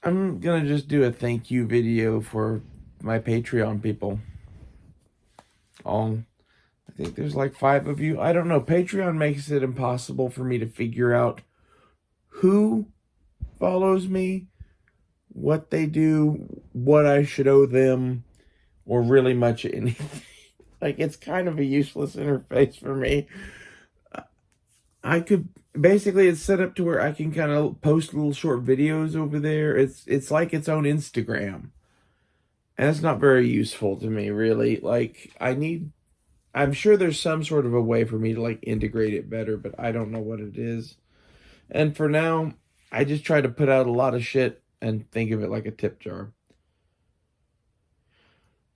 I'm gonna just do a thank you video for my Patreon people. All I think there's like 5 of you. I don't know. Patreon makes it impossible for me to figure out who follows me, what they do, what I should owe them, or really much anything. Like, it's kind of a useless interface for me. I could basically, it's set up to where I can kind of post little short videos over there. It's like its own Instagram. And it's not very useful to me, really. Like, I'm sure there's some sort of a way for me to like integrate it better, but I don't know what it is. And for now, I just try to put out a lot of shit and think of it like a tip jar.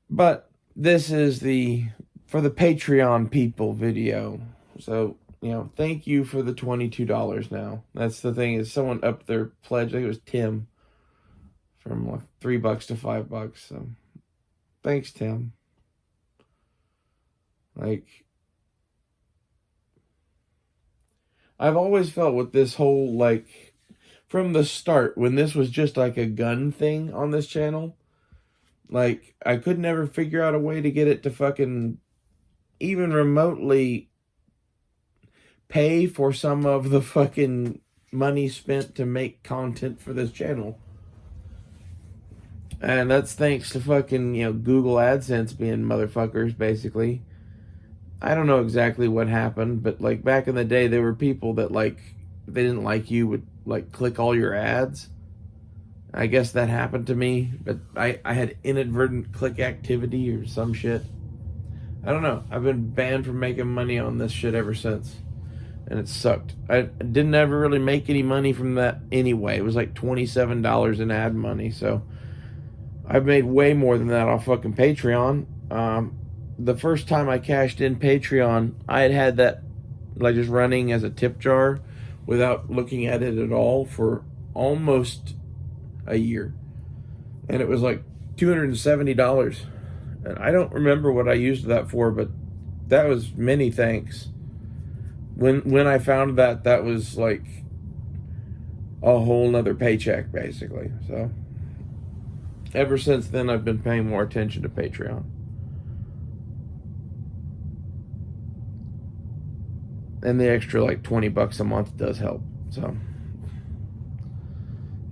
But this is for the Patreon people video. So, thank you for the $22 now. That's the thing, is someone upped their pledge. I think it was Tim, from like $3 to $5. So thanks, Tim. Like, I've always felt with this whole, like, from the start, when this was just like a gun thing on this channel, like, I could never figure out a way to get it to fucking even remotely pay for some of the fucking money spent to make content for this channel. And that's thanks to fucking, Google AdSense being motherfuckers, basically. I don't know exactly what happened, but like back in the day, there were people that, like, if they didn't like you, would like click all your ads. I guess that happened to me, but I had inadvertent click activity or some shit. I don't know. I've been banned from making money on this shit ever since. And it sucked. I didn't ever really make any money from that anyway. It was like $27 in ad money, so I've made way more than that off fucking Patreon. The first time I cashed in Patreon, I had that like just running as a tip jar without looking at it at all for almost a year. And it was like $270. And I don't remember what I used that for, but that was many thanks. When I found that was like a whole nother paycheck, basically. So ever since then, I've been paying more attention to Patreon. And the extra like $20 a month does help. So,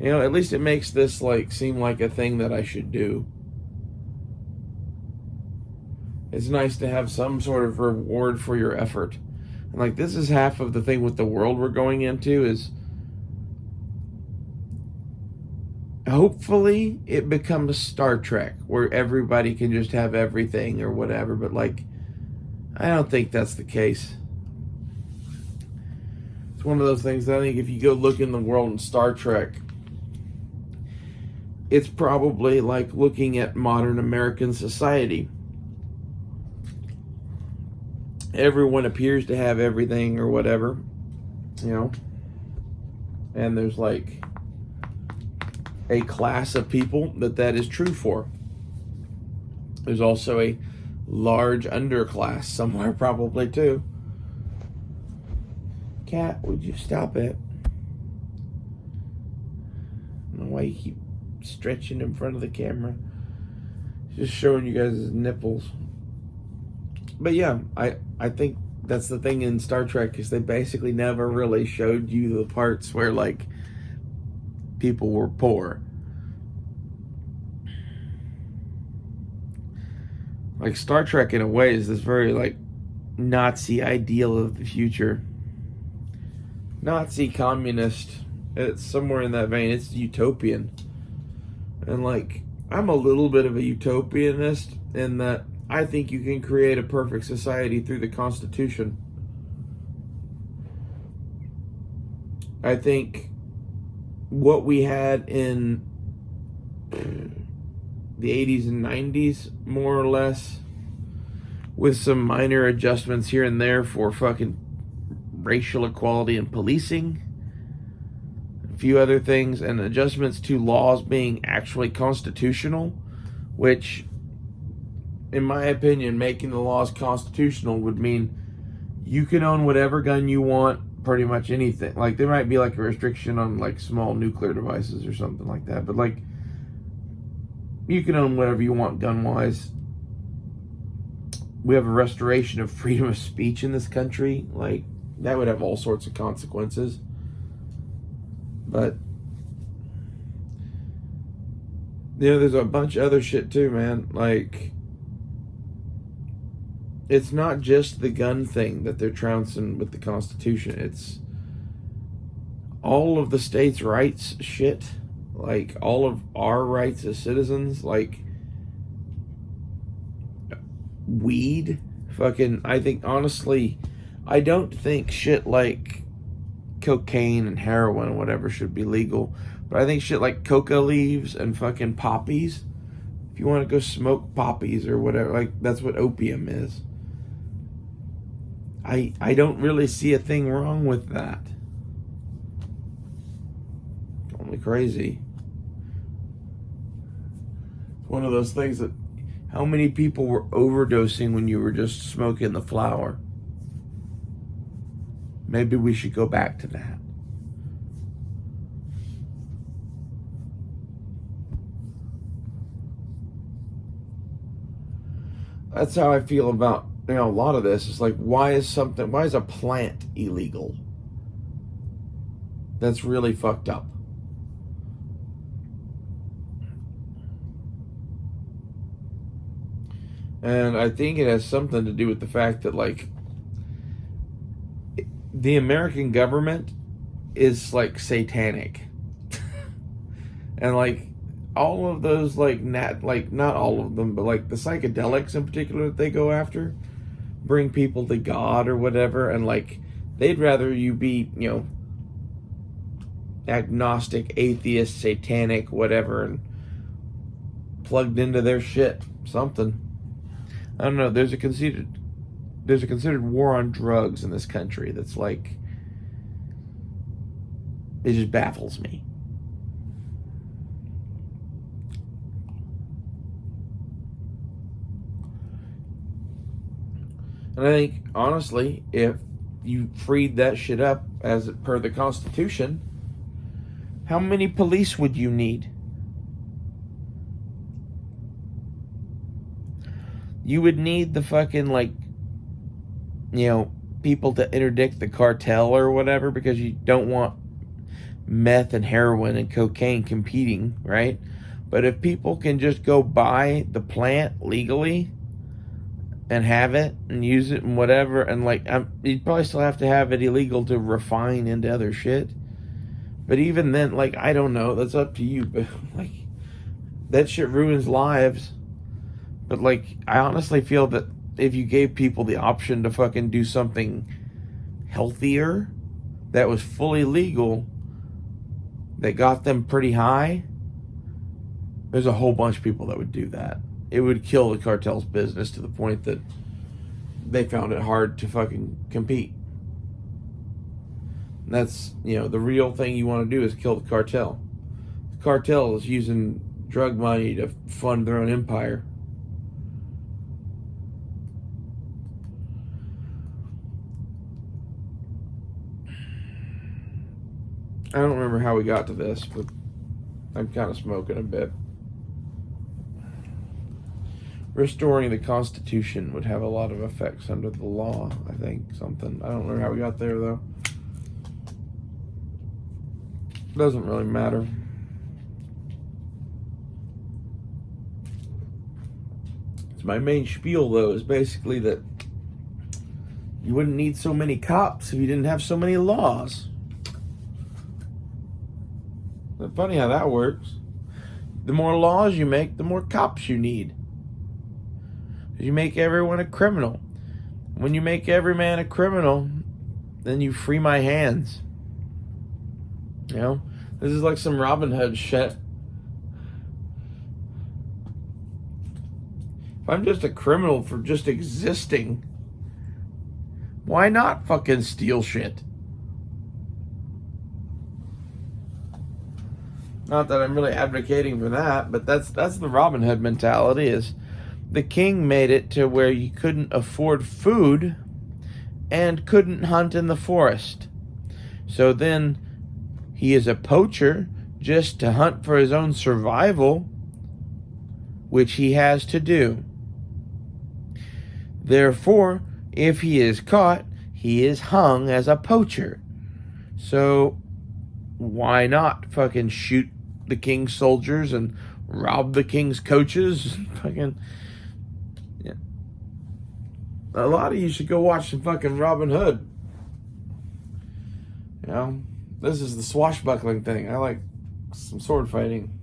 at least it makes this like seem like a thing that I should do. It's nice to have some sort of reward for your effort. And like, this is half of the thing with the world we're going into, is hopefully it becomes Star Trek where everybody can just have everything or whatever, but like, I don't think that's the case. It's one of those things that I think if you go look in the world in Star Trek, it's probably like looking at modern American society. Everyone appears to have everything or whatever, and there's like a class of people that is true for. There's also a large underclass somewhere probably too. Cat, would you stop it? I don't know why you keep stretching in front of the camera. Just showing you guys his nipples. But yeah, I think that's the thing in Star Trek, is they basically never really showed you the parts where like people were poor. Like, Star Trek in a way is this very like Nazi ideal of the future. Nazi communist. It's somewhere in that vein. It's utopian. And like, I'm a little bit of a utopianist in that I think you can create a perfect society through the Constitution. I think what we had in the 80s and 90s, more or less, with some minor adjustments here and there for fucking racial equality and policing, a few other things, and adjustments to laws being actually constitutional, which, in my opinion, making the laws constitutional would mean you can own whatever gun you want, pretty much anything. Like, there might be like a restriction on like small nuclear devices or something like that, but like, you can own whatever you want gun wise. We have a restoration of freedom of speech in this country. Like, that would have all sorts of consequences. But, you know, there's a bunch of other shit too, man. Like, it's not just the gun thing that they're trouncing with the Constitution. It's all of the states' rights shit. Like, all of our rights as citizens. Like, weed. Fucking, I think, honestly, I don't think shit like cocaine and heroin and whatever should be legal. But I think shit like coca leaves and fucking poppies. If you want to go smoke poppies or whatever, like, that's what opium is. I don't really see a thing wrong with that. Only crazy. It's one of those things that, how many people were overdosing when you were just smoking the flower? Maybe we should go back to that. That's how I feel about, you know, a lot of this. It's like, why is a plant illegal? That's really fucked up. And I think it has something to do with the fact that, like, the American government is like satanic. And like, all of those, like, not all of them, but like the psychedelics in particular that they go after, bring people to God or whatever, and like, they'd rather you be, you know, agnostic, atheist, satanic, whatever, and plugged into their shit, something. I don't know, there's a considered war on drugs in this country that's like, it just baffles me. And I think, honestly, if you freed that shit up as per the Constitution, how many police would you need? You would need the fucking, like, you know, people to interdict the cartel or whatever, because you don't want meth and heroin and cocaine competing, right? But if people can just go buy the plant legally and have it and use it and whatever, and like, you'd probably still have to have it illegal to refine into other shit. But even then, like, I don't know, that's up to you, but like, that shit ruins lives. But like, I honestly feel that if you gave people the option to fucking do something healthier that was fully legal, that got them pretty high, there's a whole bunch of people that would do that. It would kill the cartel's business to the point that they found it hard to fucking compete. And that's, you know, the real thing you want to do is kill the cartel. The cartel is using drug money to fund their own empire. I don't remember how we got to this, but I'm kind of smoking a bit. Restoring the Constitution would have a lot of effects under the law, I think. Something. I don't remember how we got there, though. Doesn't really matter. It's my main spiel, though, is basically that you wouldn't need so many cops if you didn't have so many laws. It's funny how that works. The more laws you make, the more cops you need. You make everyone a criminal. When you make every man a criminal, then you free my hands. You know? This is like some Robin Hood shit. If I'm just a criminal for just existing, why not fucking steal shit? Not that I'm really advocating for that, but that's the Robin Hood mentality. Is the king made it to where you couldn't afford food and couldn't hunt in the forest. So then he is a poacher just to hunt for his own survival, which he has to do. Therefore, if he is caught, he is hung as a poacher. So why not fucking shoot the king's soldiers and rob the king's coaches? Fucking, yeah. A lot of you should go watch some fucking Robin Hood. You know, this is the swashbuckling thing. I like some sword fighting,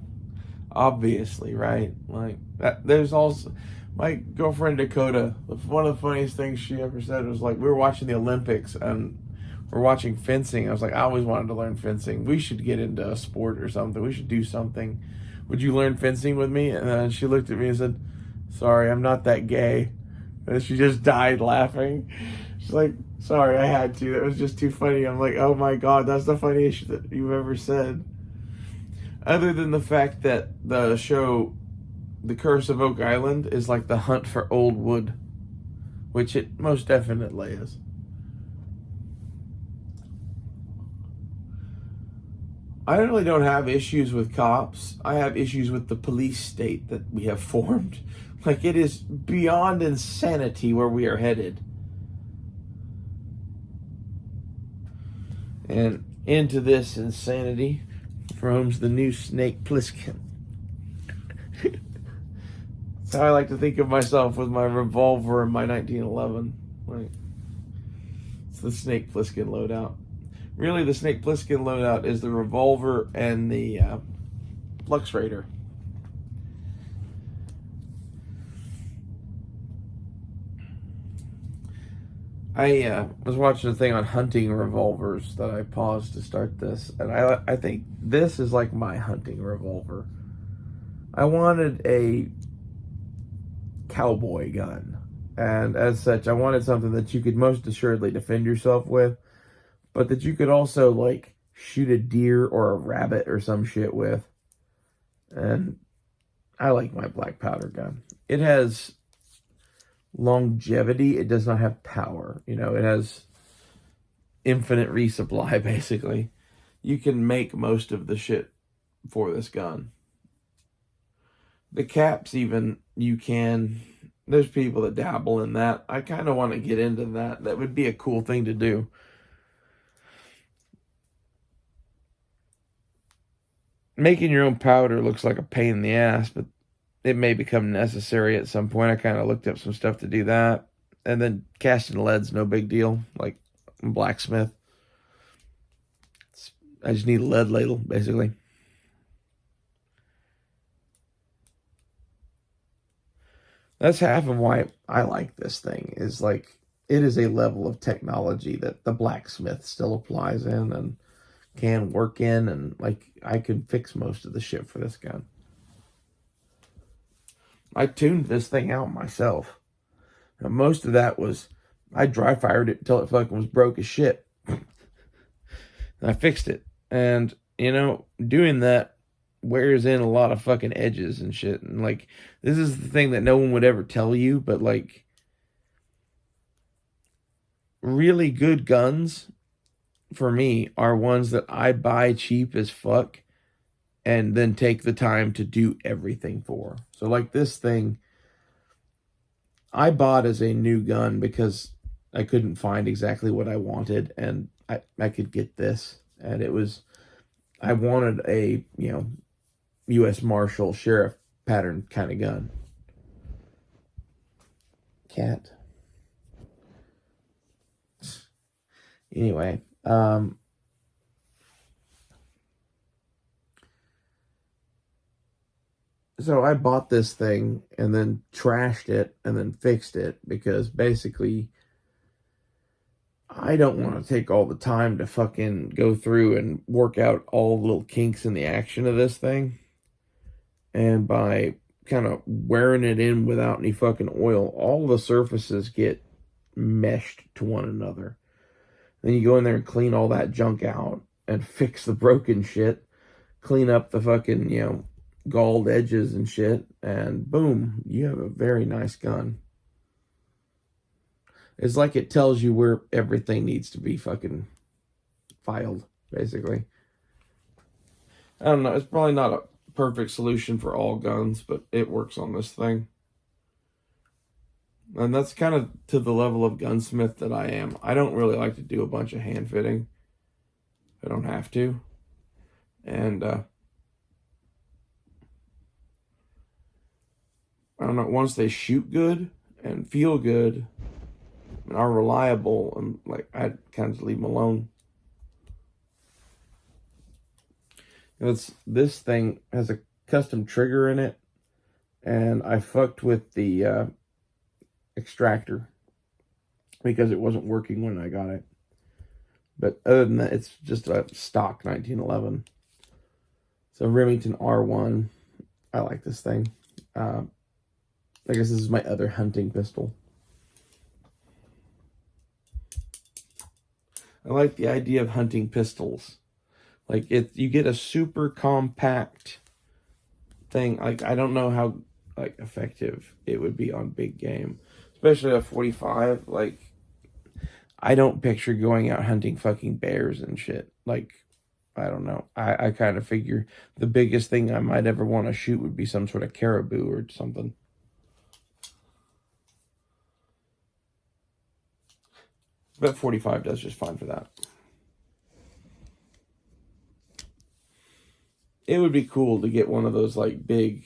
obviously, right? Like that. There's also my girlfriend Dakota. One of the funniest things she ever said was like, we were watching the Olympics and we're watching fencing. I was like, I always wanted to learn fencing. We should get into a sport or something. We should do something. Would you learn fencing with me? And then she looked at me and said, sorry, I'm not that gay. And she just died laughing. She's like, sorry, I had to. That was just too funny. I'm like, oh my God, that's the funniest shit that you've ever said. Other than the fact that the show The Curse of Oak Island is like the hunt for old wood, which it most definitely is. I really don't have issues with cops. I have issues with the police state that we have formed. Like, it is beyond insanity where we are headed. And into this insanity roams the new Snake Plissken. That's how I like to think of myself with my revolver and my 1911. Like, it's the Snake Plissken loadout. Really, the Snake Plissken loadout is the revolver and the Lux Raider. I was watching a thing on hunting revolvers that I paused to start this, and I think this is like my hunting revolver. I wanted a cowboy gun, and as such, I wanted something that you could most assuredly defend yourself with, but that you could also like shoot a deer or a rabbit or some shit with. And I like my black powder gun. It has longevity. It does not have power. You know, it has infinite resupply, basically. You can make most of the shit for this gun. The caps, even, you can. There's people that dabble in that. I kind of want to get into that. That would be a cool thing to do. Making your own powder looks like a pain in the ass, but it may become necessary at some point. I kind of looked up some stuff to do that. And then casting lead's no big deal. Like I'm a blacksmith. I just need a lead ladle, basically. That's half of why I like this thing, is like it is a level of technology that the blacksmith still applies in and can work in, and like I could fix most of the shit for this gun. I tuned this thing out myself. Now, most of that was I dry fired it until it fucking was broke as shit. And I fixed it. And, you know, doing that wears in a lot of fucking edges and shit. And, like, this is the thing that no one would ever tell you, but, like, really good guns, for me, are ones that I buy cheap as fuck and then take the time to do everything for. So, like, this thing, I bought as a new gun because I couldn't find exactly what I wanted, and I could get this. And it was, I wanted a, you know, U.S. Marshal Sheriff pattern kind of gun. Cat. Anyway, so I bought this thing and then trashed it and then fixed it because basically I don't want to take all the time to fucking go through and work out all the little kinks in the action of this thing. And by kind of wearing it in without any fucking oil, all the surfaces get meshed to one another. Then you go in there and clean all that junk out and fix the broken shit, clean up the fucking, you know, galled edges and shit, and boom, you have a very nice gun. It's like it tells you where everything needs to be fucking filed, basically. I don't know. It's probably not a perfect solution for all guns, but it works on this thing. And that's kind of to the level of gunsmith that I am. I don't really like to do a bunch of hand fitting. I don't have to. And I don't know, once they shoot good and feel good and are reliable, and like, I kind of just leave them alone. This thing has a custom trigger in it, and I fucked with the extractor because it wasn't working when I got it. But other than that, it's just a stock 1911. So Remington R1. I like this thing. I guess this is my other hunting pistol. I like the idea of hunting pistols. Like, you get a super compact thing. Like, I don't know how like effective it would be on big game, especially a 45. Like, I don't picture going out hunting fucking bears and shit. Like, I don't know. I kind of figure the biggest thing I might ever want to shoot would be some sort of caribou or something. But 45 does just fine for that. It would be cool to get one of those like big,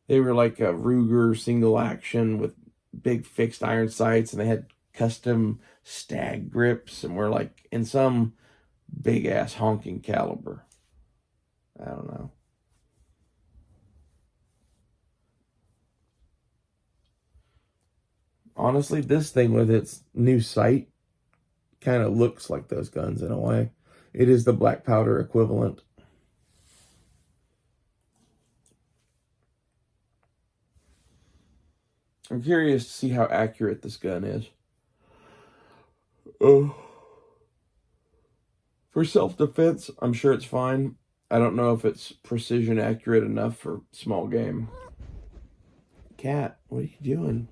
they were like a Ruger single action with big fixed iron sights, and they had custom stag grips, and were like in some big ass honking caliber. I don't know. Honestly, this thing with its new sight kind of looks like those guns in a way. It is the black powder equivalent. I'm curious to see how accurate this gun is. For self-defense, I'm sure it's fine. I don't know if it's precision accurate enough for small game. Cat, what are you doing?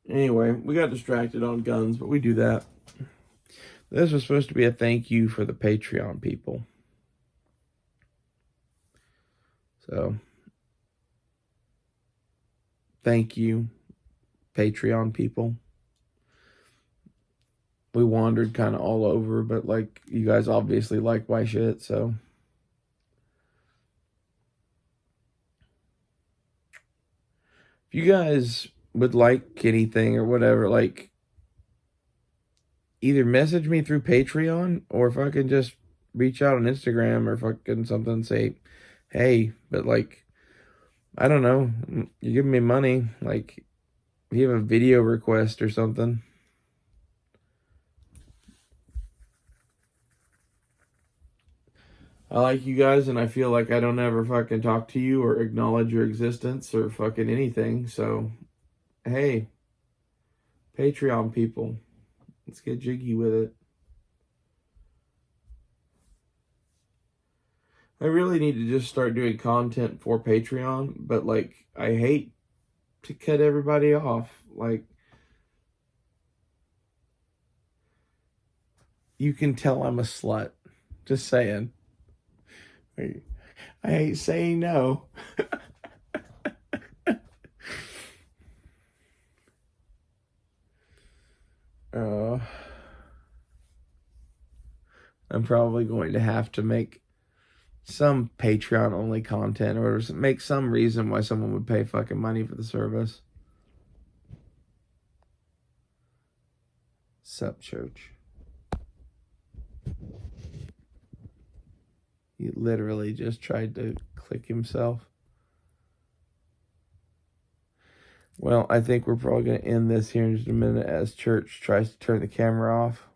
Anyway, we got distracted on guns, but we do that. This was supposed to be a thank you for the Patreon people. So, thank you, Patreon people. We wandered kind of all over, but like, you guys obviously like my shit, so. If you guys would like anything or whatever, like, either message me through Patreon or fucking just reach out on Instagram or fucking something, say, hey, but like, I don't know, you're giving me money, like, if you have a video request or something. I like you guys, and I feel like I don't ever fucking talk to you or acknowledge your existence or fucking anything, so, hey, Patreon people, let's get jiggy with it. I really need to just start doing content for Patreon, but like, I hate to cut everybody off. Like, you can tell I'm a slut. Just saying. I hate saying no. uh, I'm probably going to have to make some Patreon only content, or make some reason why someone would pay fucking money for the service. Sup, church. He literally just tried to click himself. Well, I think we're probably going to end this here in just a minute as Church tries to turn the camera off.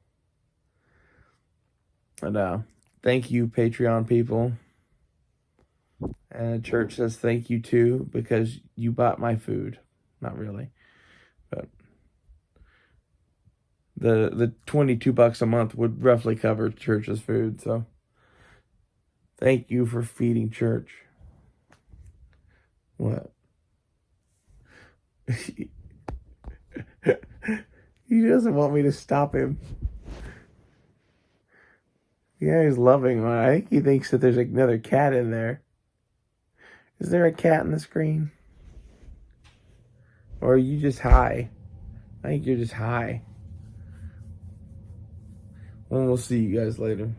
And thank you, Patreon people. And Church says thank you too, because you bought my food. Not really, but the $22 a month would roughly cover Church's food. So thank you for feeding Church. What? He doesn't want me to stop him. Yeah, he's loving one. I think he thinks that there's another cat in there. Is there a cat in the screen? Or are you just high? I think you're just high. Well, we'll see you guys later.